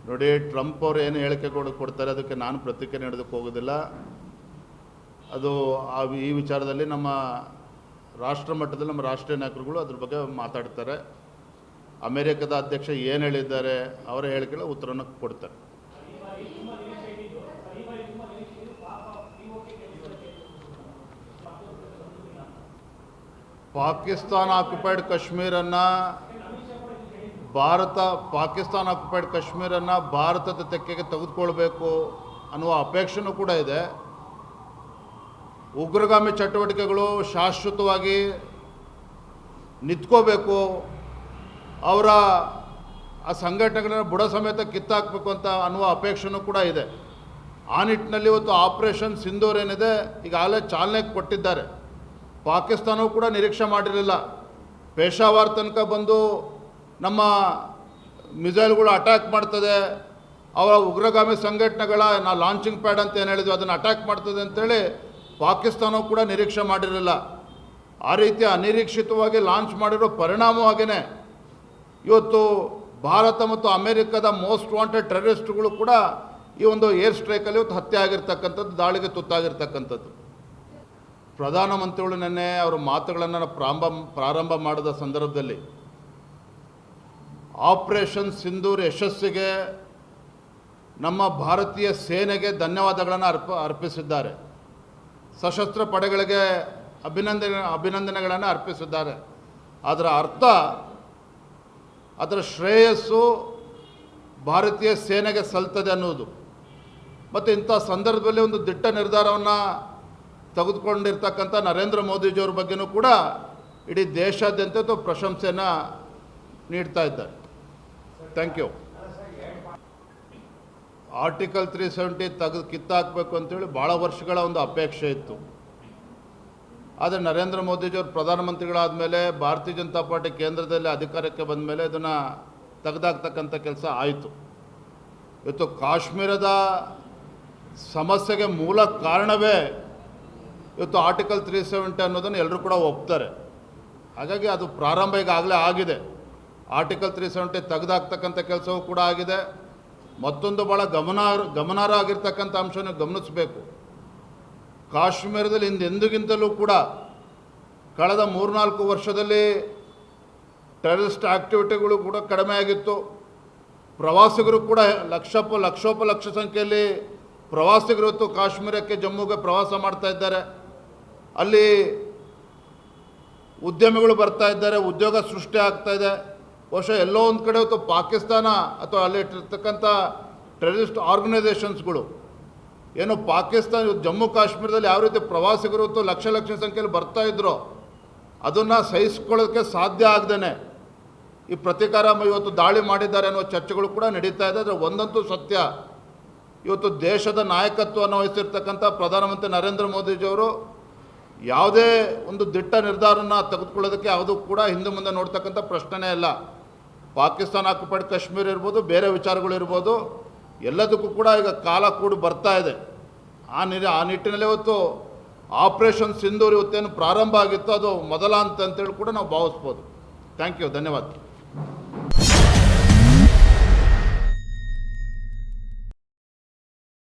ನೋಡಿ, ಟ್ರಂಪ್ ಅವರು ಏನು ಹೇಳಿಕೆಗಳು ಕೊಡ್ತಾರೆ ಅದಕ್ಕೆ ನಾನು ಪ್ರತಿಕ್ರಿಯೆ ನೀಡೋದಕ್ಕೆ ಹೋಗೋದಿಲ್ಲ. ಅದು ಈ ವಿಚಾರದಲ್ಲಿ ನಮ್ಮ ರಾಷ್ಟ್ರ ಮಟ್ಟದಲ್ಲಿ ನಮ್ಮ ರಾಷ್ಟ್ರೀಯ ನಾಯಕರುಗಳು ಅದ್ರ ಬಗ್ಗೆ ಮಾತಾಡ್ತಾರೆ. ಅಮೇರಿಕದ ಅಧ್ಯಕ್ಷ ಏನು ಹೇಳಿದ್ದಾರೆ ಅವರ ಹೇಳಿಕೆಗಳ ಉತ್ತರವನ್ನು ಕೊಡ್ತಾರೆ. ಪಾಕಿಸ್ತಾನ ಆಕ್ಯುಪೈಡ್ ಕಾಶ್ಮೀರನ್ನು ಭಾರತದ ತೆಕ್ಕೆಗೆ ತೆಗೆದುಕೊಳ್ಬೇಕು ಅನ್ನುವ ಅಪೇಕ್ಷೆನೂ ಕೂಡ ಇದೆ. ಉಗ್ರಗಾಮಿ ಚಟುವಟಿಕೆಗಳು ಶಾಶ್ವತವಾಗಿ ನಿಂತ್ಕೋಬೇಕು, ಅವರ ಆ ಸಂಘಟನೆಗಳನ್ನ ಬುಡ ಸಮೇತ ಕಿತ್ತಾಕಬೇಕು ಅಂತ ಅನ್ನುವ ಅಪೇಕ್ಷೆನೂ ಕೂಡ ಇದೆ. ಆ ನಿಟ್ಟಿನಲ್ಲಿ ಇವತ್ತು ಆಪರೇಷನ್ ಸಿಂಧೂರ್ ಏನಿದೆ ಈಗಾಗಲೇ ಚಾಲನೆ ಕೊಟ್ಟಿದ್ದಾರೆ. ಪಾಕಿಸ್ತಾನವೂ ಕೂಡ ನಿರೀಕ್ಷೆ ಮಾಡಿರಲಿಲ್ಲ. ಪೇಶಾವರ್ ತನಕ ಬಂದು ನಮ್ಮ ಮಿಸೈಲ್ಗಳು ಅಟ್ಯಾಕ್ ಮಾಡ್ತದೆ, ಅವರ ಉಗ್ರಗಾಮಿ ಸಂಘಟನೆಗಳ ಲಾಂಚಿಂಗ್ ಪ್ಯಾಡ್ ಅಂತ ಏನು ಹೇಳಿದ್ವಿ ಅದನ್ನು ಅಟ್ಯಾಕ್ ಮಾಡ್ತದೆ ಅಂತೇಳಿ ಪಾಕಿಸ್ತಾನವೂ ಕೂಡ ನಿರೀಕ್ಷೆ ಮಾಡಿರಲಿಲ್ಲ. ಆ ರೀತಿ ಅನಿರೀಕ್ಷಿತವಾಗಿ ಲಾಂಚ್ ಮಾಡಿರೋ ಪರಿಣಾಮವಾಗಿಯೇ ಇವತ್ತು ಭಾರತ ಮತ್ತು ಅಮೇರಿಕದ ಮೋಸ್ಟ್ ವಾಂಟೆಡ್ ಟೆರರಿಸ್ಟ್ಗಳು ಕೂಡ ಈ ಒಂದು ಏರ್ ಸ್ಟ್ರೈಕಲ್ಲಿ ಇವತ್ತು ಹತ್ಯೆ ಆಗಿರ್ತಕ್ಕಂಥದ್ದು, ದಾಳಿಗೆ ತುತ್ತಾಗಿರ್ತಕ್ಕಂಥದ್ದು. ಪ್ರಧಾನಮಂತ್ರಿಗಳು ನಿನ್ನೆ ಅವರ ಮಾತುಗಳನ್ನು ಪ್ರಾರಂಭ ಮಾಡಿದ ಸಂದರ್ಭದಲ್ಲಿ ಆಪರೇಷನ್ ಸಿಂಧೂರ್ ಯಶಸ್ಸಿಗೆ ನಮ್ಮ ಭಾರತೀಯ ಸೇನೆಗೆ ಅರ್ಪಿಸಿದ್ದಾರೆ. ಸಶಸ್ತ್ರ ಪಡೆಗಳಿಗೆ ಅಭಿನಂದನೆಗಳನ್ನು ಅರ್ಪಿಸಿದ್ದಾರೆ. ಅದರ ಅರ್ಥ, ಅದರ ಶ್ರೇಯಸ್ಸು ಭಾರತೀಯ ಸೇನೆಗೆ ಸಲ್ತದೆ ಅನ್ನೋದು. ಮತ್ತು ಇಂಥ ಸಂದರ್ಭದಲ್ಲಿ ಒಂದು ದಿಟ್ಟ ನಿರ್ಧಾರವನ್ನು ತೆಗೆದುಕೊಂಡಿರ್ತಕ್ಕಂಥ ನರೇಂದ್ರ ಮೋದಿಜಿಯವ್ರ ಬಗ್ಗೆಯೂ ಕೂಡ ಇಡೀ ದೇಶಾದ್ಯಂತ ಪ್ರಶಂಸೆಯನ್ನು ನೀಡ್ತಾ ಇದ್ದಾರೆ. Thank you. ಆರ್ಟಿಕಲ್ 370 ಕಿತ್ತಾಕಬೇಕು ಅಂತೇಳಿ ಭಾಳ ವರ್ಷಗಳ ಒಂದು ಅಪೇಕ್ಷೆ ಇತ್ತು. ಆದರೆ ನರೇಂದ್ರ ಮೋದಿಜಿಯವರು ಪ್ರಧಾನಮಂತ್ರಿಗಳಾದ ಮೇಲೆ, ಭಾರತೀಯ ಜನತಾ ಪಾರ್ಟಿ ಕೇಂದ್ರದಲ್ಲಿ ಅಧಿಕಾರಕ್ಕೆ ಬಂದ ಮೇಲೆ ಇದನ್ನು ತೆಗೆದಾಕ್ತಕ್ಕಂಥ ಕೆಲಸ ಆಯಿತು. ಇವತ್ತು ಕಾಶ್ಮೀರದ ಸಮಸ್ಯೆಗೆ ಮೂಲ ಕಾರಣವೇ ಇವತ್ತು ಆರ್ಟಿಕಲ್ 370 ಅನ್ನೋದನ್ನು ಎಲ್ಲರೂ ಕೂಡ ಒಪ್ತಾರೆ. ಹಾಗಾಗಿ ಅದು ಪ್ರಾರಂಭ ಈಗಾಗಲೇ ಆಗಿದೆ. ಆರ್ಟಿಕಲ್ 370 ತೆಗೆದಾಕ್ತಕ್ಕಂಥ ಕೆಲಸವೂ ಕೂಡ ಆಗಿದೆ. ಮತ್ತೊಂದು ಭಾಳ ಗಮನಾರ್ಹ ಆಗಿರ್ತಕ್ಕಂಥ ಅಂಶವನ್ನು ಗಮನಿಸಬೇಕು. ಕಾಶ್ಮೀರದಲ್ಲಿ ಎಂದಿಗಿಂತಲೂ ಕೂಡ ಕಳೆದ 3-4 ವರ್ಷದಲ್ಲಿ ಟೆರರಿಸ್ಟ್ ಆ್ಯಕ್ಟಿವಿಟಿಗಳು ಕೂಡ ಕಡಿಮೆ ಆಗಿತ್ತು. ಪ್ರವಾಸಿಗರು ಕೂಡ ಲಕ್ಷೋಪಲಕ್ಷ ಸಂಖ್ಯೆಯಲ್ಲಿ ಪ್ರವಾಸಿಗರು ಇವತ್ತು ಕಾಶ್ಮೀರಕ್ಕೆ, ಜಮ್ಮುಗೆ ಪ್ರವಾಸ ಮಾಡ್ತಾ ಇದ್ದಾರೆ. ಅಲ್ಲಿ ಉದ್ಯಮಿಗಳು ಬರ್ತಾ ಇದ್ದಾರೆ, ಉದ್ಯೋಗ ಸೃಷ್ಟಿ ಆಗ್ತಾ ಇದೆ. ಬಹುಶಃ ಎಲ್ಲೋ ಒಂದು ಕಡೆ ಇವತ್ತು ಪಾಕಿಸ್ತಾನ ಅಥವಾ ಅಲ್ಲಿ ಇರ್ತಕ್ಕಂಥ ಟೆರರಿಸ್ಟ್ ಆರ್ಗನೈಸೇಷನ್ಸ್ಗಳು ಏನು ಪಾಕಿಸ್ತಾನ ಜಮ್ಮು ಕಾಶ್ಮೀರದಲ್ಲಿ ಯಾವ ರೀತಿ ಪ್ರವಾಸಿಗರು ಇವತ್ತು ಲಕ್ಷ ಸಂಖ್ಯೆಯಲ್ಲಿ ಬರ್ತಾ ಇದ್ರೋ ಅದನ್ನು ಸಹಿಸ್ಕೊಳ್ಳೋಕ್ಕೆ ಸಾಧ್ಯ ಆಗದೇ ಈ ಪ್ರತೀಕಾರ ಇವತ್ತು ದಾಳಿ ಮಾಡಿದ್ದಾರೆ ಅನ್ನೋ ಚರ್ಚೆಗಳು ಕೂಡ ನಡೀತಾ ಇದೆ. ಆದರೆ ಒಂದಂತೂ ಸತ್ಯ, ಇವತ್ತು ದೇಶದ ನಾಯಕತ್ವವನ್ನು ವಹಿಸಿರ್ತಕ್ಕಂಥ ಪ್ರಧಾನಮಂತ್ರಿ ನರೇಂದ್ರ ಮೋದಿಜಿಯವರು ಯಾವುದೇ ಒಂದು ದಿಟ್ಟ ನಿರ್ಧಾರನ ತೆಗೆದುಕೊಳ್ಳೋದಕ್ಕೆ ಯಾವುದೂ ಕೂಡ ಹಿಂದೆ ಮುಂದೆ ನೋಡ್ತಕ್ಕಂಥ ಪ್ರಶ್ನೆನೇ ಇಲ್ಲ. ಪಾಕಿಸ್ತಾನ ಆಕ್ಯುಪೈಡ್ ಕಾಶ್ಮೀರ ಇರ್ಬೋದು, ಬೇರೆ ವಿಚಾರಗಳಿರ್ಬೋದು, ಎಲ್ಲದಕ್ಕೂ ಕೂಡ ಈಗ ಕಾಲ ಕೂಡಿ ಬರ್ತಾ ಇದೆ. ಆ ನಿಟ್ಟಿನಲ್ಲಿ ಇವತ್ತು ಆಪರೇಷನ್ ಸಿಂಧೂರ್ ಇವತ್ತೇನು ಪ್ರಾರಂಭ ಆಗಿತ್ತು ಅದು ಮೊದಲ ಅಂತೇಳಿ ಕೂಡ ನಾವು ಭಾವಿಸ್ಬೋದು. ಥ್ಯಾಂಕ್ ಯು, ಧನ್ಯವಾದ.